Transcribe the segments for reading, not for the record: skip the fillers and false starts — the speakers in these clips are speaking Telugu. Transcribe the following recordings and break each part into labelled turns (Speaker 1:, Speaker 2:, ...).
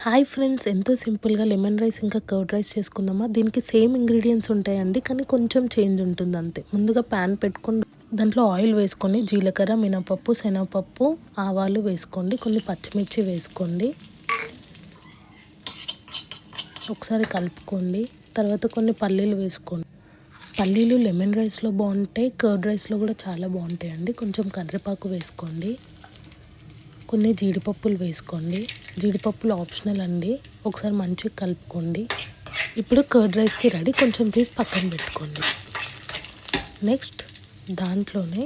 Speaker 1: హాయ్ ఫ్రెండ్స్, ఎంతో సింపుల్గా లెమన్ రైస్ ఇంకా కర్డ్ రైస్ చేసుకుందామా. దీనికి సేమ్ ఇంగ్రీడియంట్స్ ఉంటాయండి, కానీ కొంచెం చేంజ్ ఉంటుంది అంతే. ముందుగా ప్యాన్ పెట్టుకొని దాంట్లో ఆయిల్ వేసుకొని జీలకర్ర, మినపప్పు, శనగపప్పు, ఆవాలు వేసుకోండి. కొన్ని పచ్చిమిర్చి వేసుకోండి. ఒకసారి కలుపుకోండి. తర్వాత కొన్ని పల్లీలు వేసుకోండి. పల్లీలు లెమన్ రైస్లో బాగుంటాయి, కర్డ్ రైస్లో కూడా చాలా బాగుంటాయండి. కొంచెం కరివేపాకు వేసుకోండి. కొన్ని జీడిపప్పులు వేసుకోండి. జీడిపప్పులు ఆప్షనల్ అండి. ఒకసారి మంచిగా కలుపుకోండి. ఇప్పుడు కర్డ్ రైస్కి రెడీ. కొంచెం తీసి పక్కన పెట్టుకోండి. నెక్స్ట్ దాంట్లోనే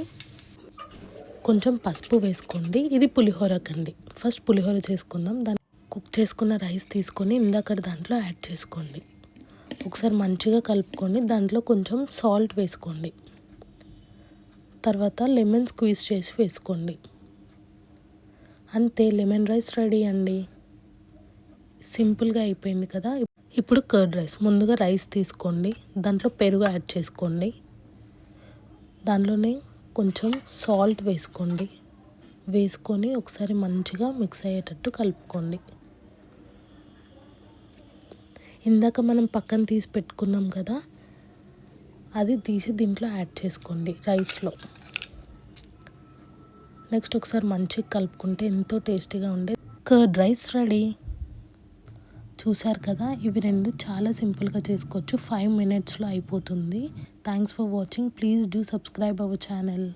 Speaker 1: కొంచెం పసుపు వేసుకోండి. ఇది పులిహోరకండి. ఫస్ట్ పులిహోర చేసుకుందాం. దాన్ని కుక్ చేసుకున్న రైస్ తీసుకొని ఇందాక దాంట్లో యాడ్ చేసుకోండి. ఒకసారి మంచిగా కలుపుకోండి. దాంట్లో కొంచెం సాల్ట్ వేసుకోండి. తర్వాత లెమన్ స్క్వీజ్ చేసి వేసుకోండి. అంతే, లెమన్ రైస్ రెడీ అండి. సింపుల్గా అయిపోయింది కదా. ఇప్పుడు కర్డ్ రైస్. ముందుగా రైస్ తీసుకోండి. దాంట్లో పెరుగు యాడ్ చేసుకోండి. దాంట్లోనే కొంచెం సాల్ట్ వేసుకోండి. వేసుకొని ఒకసారి మంచిగా మిక్స్ అయ్యేటట్టు కలుపుకోండి. ఇందాక మనం పక్కన తీసి పెట్టుకున్నాం కదా, అది తీసి దీంట్లో యాడ్ చేసుకోండి రైస్లో. నెక్స్ట్ ఒకసారి మంచిగా కలుపుకుంటే ఎంతో టేస్టీగా ఉండే కర్డ్ రైస్ రెడీ. చూసారు కదా, ఇవి రెండు చాలా సింపుల్గా చేసుకోవచ్చు. 5 minutesలో అయిపోతుంది. Thanks for watching. Please do subscribe our channel.